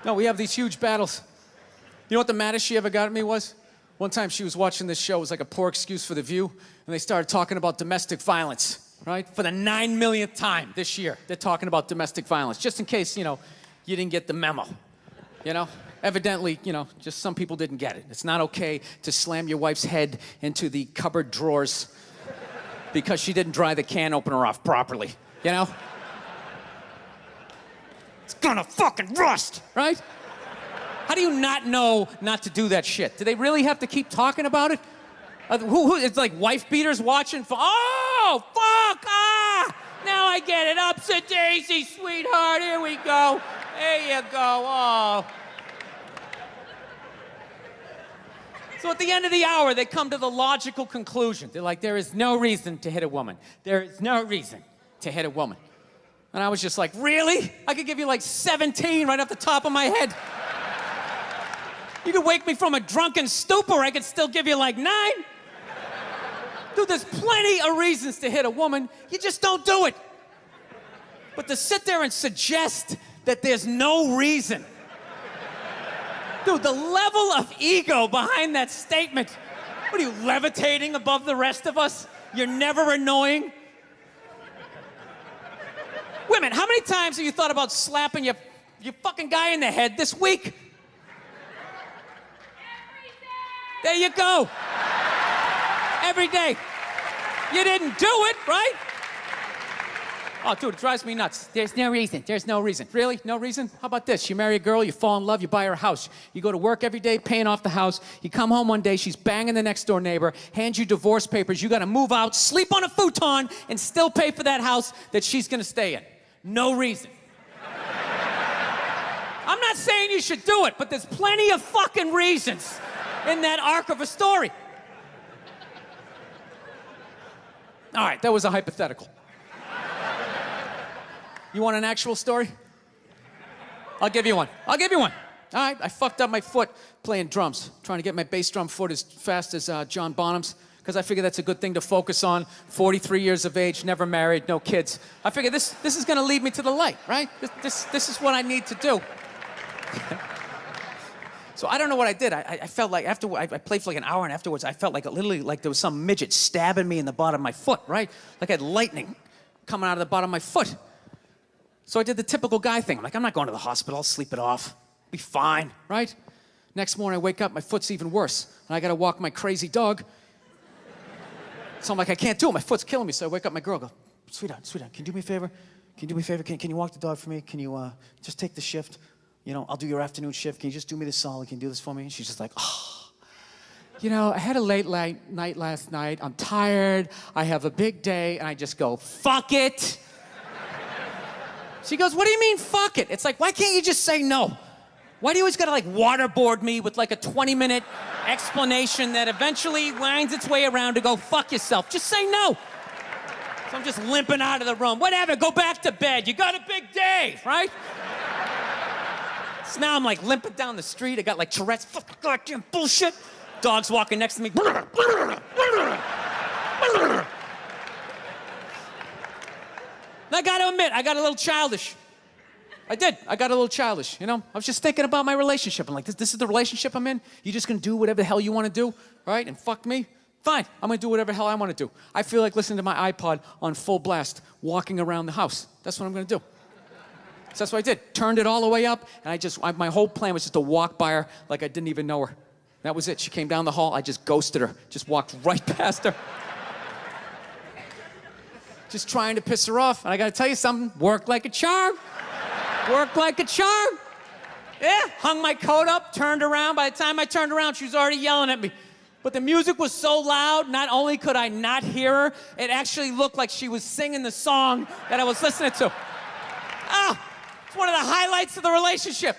No, we have these huge battles. You know what the maddest she ever got at me was? One time she was watching this show, it was like a poor excuse for The View, and they started talking about domestic violence, right? For the 9 millionth time this year, they're talking about domestic violence, just in case, you didn't get the memo, Evidently, just some people didn't get it. It's not okay to slam your wife's head into the cupboard drawers because she didn't dry the can opener off properly, It's gonna fucking rust, right? How do you not know not to do that shit? Do they really have to keep talking about it? It's like wife beaters watching. Oh, fuck! Now I get it. Ups a daisy, sweetheart. Here we go. There you go. Oh. So at the end of the hour, they come to the logical conclusion. They're like, there is no reason to hit a woman. There is no reason to hit a woman. And I was just like, really? I could give you like 17 right off the top of my head. You could wake me from a drunken stupor, I could still give you like 9. Dude, there's plenty of reasons to hit a woman. You just don't do it. But to sit there and suggest that there's no reason. Dude, the level of ego behind that statement. What are you, levitating above the rest of us? You're never annoying? Women, how many times have you thought about slapping your fucking guy in the head this week? There you go. Every day. You didn't do it, right? Oh, dude, it drives me nuts. There's no reason. There's no reason. Really? No reason? How about this? You marry a girl, you fall in love, you buy her a house. You go to work every day, paying off the house. You come home one day, she's banging the next door neighbor, hands you divorce papers. You got to move out, sleep on a futon, and still pay for that house that she's going to stay in. No reason. I'm not saying you should do it, but there's plenty of fucking reasons in that arc of a story. All right, that was a hypothetical. You want an actual story? I'll give you one. All right, I fucked up my foot playing drums, trying to get my bass drum foot as fast as John Bonham's, because I figure that's a good thing to focus on. 43 years of age, never married, no kids. I figure this is going to lead me to the light, right? This is what I need to do. So I don't know what I did. I felt like after I played for like an hour, and afterwards I felt like literally like there was some midget stabbing me in the bottom of my foot, right? Like I had lightning coming out of the bottom of my foot. So I did the typical guy thing. I'm like, I'm not going to the hospital. I'll sleep it off. Be fine, right? Next morning I wake up, my foot's even worse, and I got to walk my crazy dog. So I'm like, I can't do it. My foot's killing me. So I wake up my girl, go, sweetheart, can you do me a favor? Can you walk the dog for me? Can you just take the shift? I'll do your afternoon shift. Can you just do me this solid? Can you do this for me? And she's just like, oh. I had a late night last night. I'm tired. I have a big day. And I just go, fuck it. She goes, what do you mean, fuck it? It's like, why can't you just say no? Why do you always gotta waterboard me with a 20-minute explanation that eventually winds its way around to go, fuck yourself? Just say no. So I'm just limping out of the room. Whatever, go back to bed. You got a big day, right? So now I'm limping down the street. I got Tourette's, fucking goddamn bullshit. Dog's walking next to me. And I gotta admit, I got a little childish. I did. I got a little childish, I was just thinking about my relationship. I'm like, this is the relationship I'm in? You just gonna do whatever the hell you wanna do, right? And fuck me? Fine, I'm gonna do whatever the hell I wanna do. I feel like listening to my iPod on full blast, walking around the house. That's what I'm gonna do. So that's what I did. Turned it all the way up, and my whole plan was just to walk by her like I didn't even know her. That was it. She came down the hall, I just ghosted her. Just walked right past her. Just trying to piss her off. And I gotta tell you something, worked like a charm. Worked like a charm. Yeah, hung my coat up, turned around. By the time I turned around, she was already yelling at me. But the music was so loud, not only could I not hear her, it actually looked like she was singing the song that I was listening to. It's one of the highlights of the relationship.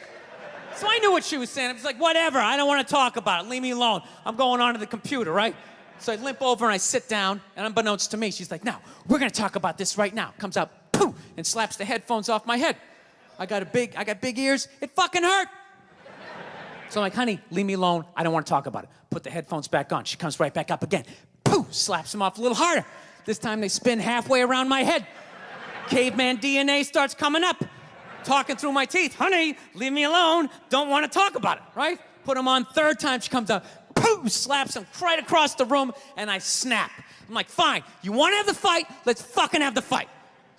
So I knew what she was saying. I was like, whatever, I don't want to talk about it. Leave me alone. I'm going onto the computer, right? So I limp over and I sit down, and unbeknownst to me, she's like, no, we're gonna talk about this right now. Comes out, poof, and slaps the headphones off my head. I got big ears, it fucking hurt. So I'm like, honey, leave me alone, I don't wanna talk about it. Put the headphones back on, she comes right back up again. Poof, slaps them off a little harder. This time they spin halfway around my head. Caveman DNA starts coming up. talking through my teeth. Honey, leave me alone. Don't want to talk about it, right? Put him on. Third time she comes out, poof, slaps him right across the room, and I snap. I'm like, fine, you want to have the fight? Let's fucking have the fight.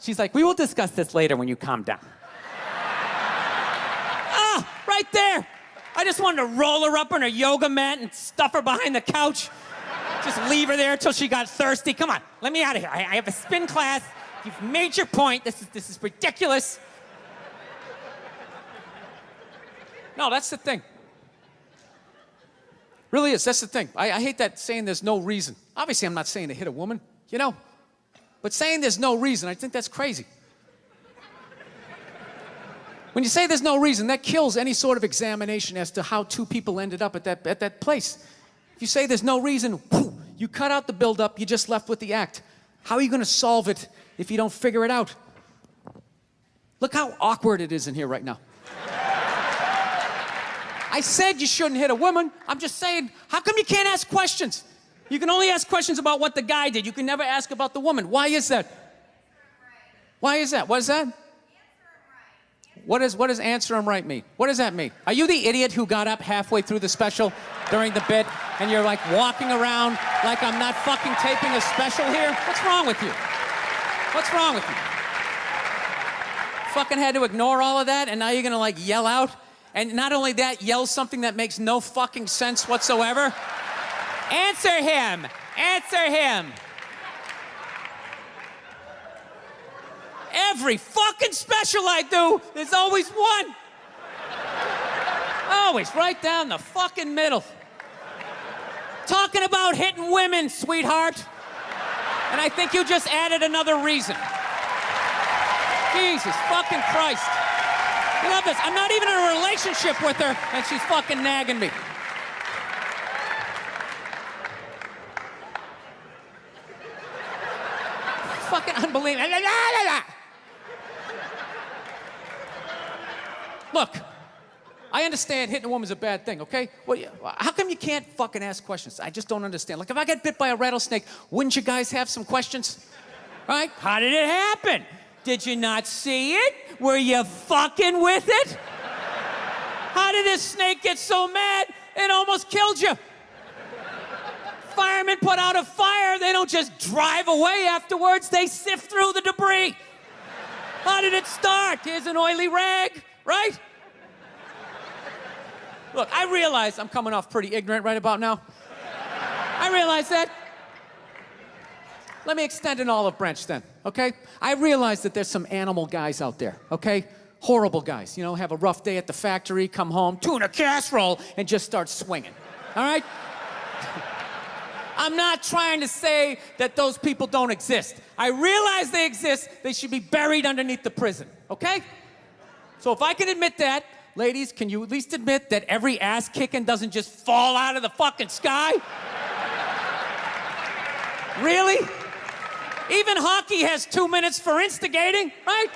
She's like, we will discuss this later when you calm down. Right there. I just wanted to roll her up on her yoga mat and stuff her behind the couch. Just leave her there until she got thirsty. Come on, let me out of here. I have a spin class. You've made your point. This is ridiculous. No, that's the thing. Really is, that's the thing. I hate that saying there's no reason. Obviously, I'm not saying to hit a woman, you know? But saying there's no reason, I think that's crazy. When you say there's no reason, that kills any sort of examination as to how two people ended up at that place. If you say there's no reason, whoo, you cut out the buildup, you're just left with the act. How are you going to solve it if you don't figure it out? Look how awkward it is in here right now. I said you shouldn't hit a woman. I'm just saying, how come you can't ask questions? You can only ask questions about what the guy did. You can never ask about the woman. Why is that? Why is that? What is that? What does answer him right mean? What does that mean? Are you the idiot who got up halfway through the special during the bit and you're like walking around like I'm not fucking taping a special here? What's wrong with you? What's wrong with you? Fucking had to ignore all of that and now you're gonna like yell out? And not only that, yell something that makes no fucking sense whatsoever? Answer him! Answer him! Every fucking special I do, there's always one. Always, right down the fucking middle. Talking about hitting women, sweetheart. And I think you just added another reason. Jesus fucking Christ. You love this. I'm not even in a relationship with her, and she's fucking nagging me. Fucking unbelievable. Look, I understand hitting a woman's a bad thing, okay? Well, how come you can't fucking ask questions? I just don't understand. Like, if I get bit by a rattlesnake, wouldn't you guys have some questions? Right? How did it happen? Did you not see it? Were you fucking with it? How did this snake get so mad it almost killed you? Firemen put out a fire, they don't just drive away afterwards, they sift through the debris. How did it start? Here's an oily rag, right? Look, I realize I'm coming off pretty ignorant right about now. I realize that. Let me extend an olive branch then, okay? I realize that there's some animal guys out there, okay? Horrible guys, you know, have a rough day at the factory, come home, tuna casserole, and just start swinging, all right? I'm not trying to say that those people don't exist. I realize they exist. They should be buried underneath the prison, okay? So if I can admit that, ladies, can you at least admit that every ass kicking doesn't just fall out of the fucking sky? Really? Even hockey has 2 minutes for instigating, right?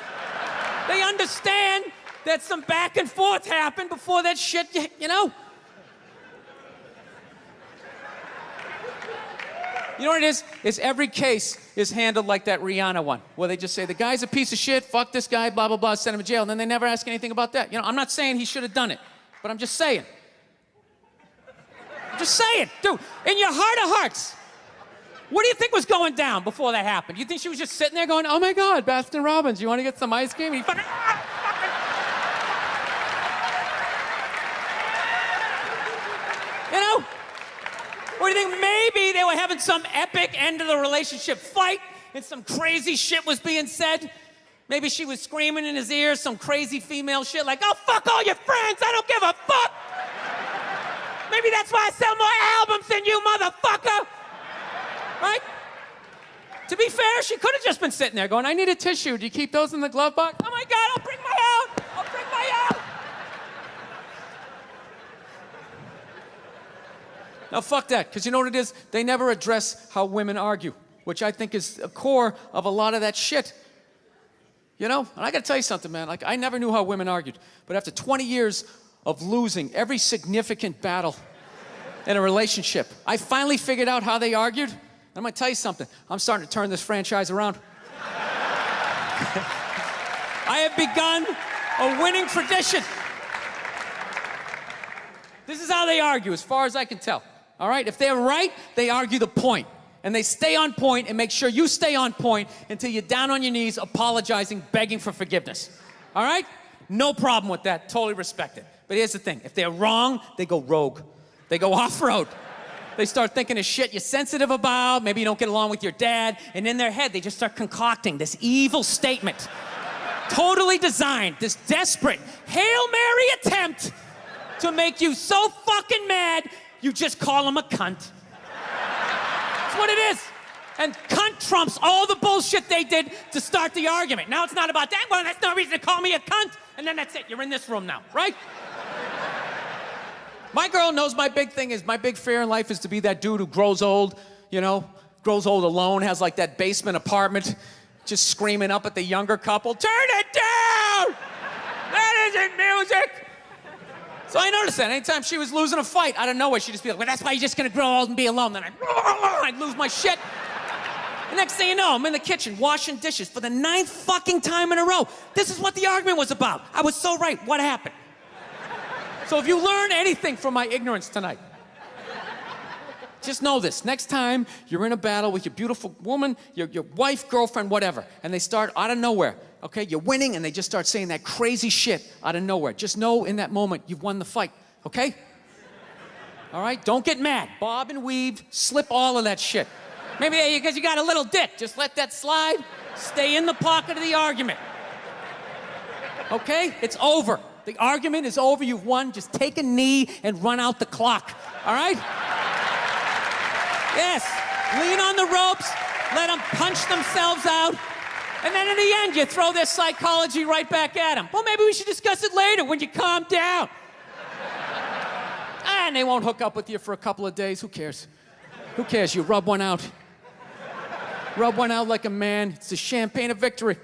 They understand that some back and forth happened before that shit, you know? You know what it is? It's every case is handled like that Rihanna one, where they just say, the guy's a piece of shit, fuck this guy, blah, blah, blah, send him to jail, and then they never ask anything about that. You know, I'm not saying he should have done it, but I'm just saying. I'm just saying, dude, in your heart of hearts, what do you think was going down before that happened? You think she was just sitting there going, oh my God, Baskin Robbins, you want to get some ice cream? And he fucking, you know? Or do you think maybe they were having some epic end of the relationship fight and some crazy shit was being said? Maybe she was screaming in his ear some crazy female shit like, oh, fuck all your friends, I don't give a fuck. Maybe that's why I sell more albums than you, motherfucker. Right? To be fair, she could have just been sitting there going, I need a tissue. Do you keep those in the glove box? Oh my God, I'll bring my out. I'll bring my out. Now, fuck that, because you know what it is? They never address how women argue, which I think is a core of a lot of that shit. You know? And I gotta tell you something, man. Like, I never knew how women argued, but after 20 years of losing every significant battle in a relationship, I finally figured out how they argued. I'm gonna tell you something. I'm starting to turn this franchise around. I have begun A winning tradition. This is how they argue, as far as I can tell. All right? If they're right, they argue the point. And they stay on point and make sure you stay on point until you're down on your knees, apologizing, begging for forgiveness. All right? No problem with that. Totally respect it. But here's the thing. If they're wrong, they go rogue. They go off-road. They start thinking of shit you're sensitive about. Maybe you don't get along with your dad. And in their head, they just start concocting this evil statement. Totally designed, this desperate Hail Mary attempt to make you so fucking mad, you just call him a cunt. That's what it is. And cunt trumps all the bullshit they did to start the argument. Now it's not about that. Well, that's no reason to call me a cunt. And then that's it. You're in this room now, right? My girl knows my big thing is, my big fear in life is to be that dude who grows old, you know, grows old alone, has like that basement apartment, just screaming up at the younger couple, turn it down! That isn't music! So I noticed that anytime she was losing a fight, out of nowhere, she'd just be like, well, that's why you're just gonna grow old and be alone. Then I'd lose my shit. The next thing you know, I'm in the kitchen washing dishes for the 9th fucking time in a row. This is what the argument was about. I was so right. What happened? So if you learn anything from my ignorance tonight, just know this. Next time you're in a battle with your beautiful woman, your wife, girlfriend, whatever, and they start out of nowhere, okay? You're winning, and they just start saying that crazy shit out of nowhere. Just know in that moment you've won the fight, okay? All right? Don't get mad. Bob and weave, slip all of that shit. Maybe because you got a little dick. Just let that slide. Stay in the pocket of the argument. Okay? It's over. The argument is over. You've won. Just take a knee and run out the clock. All right? Yes. Lean on the ropes. Let them punch themselves out. And then in the end, you throw their psychology right back at them. Well, maybe we should discuss it later when you calm down. And they won't hook up with you for a couple of days. Who cares? Who cares? You rub one out. Rub one out like a man. It's the champagne of victory.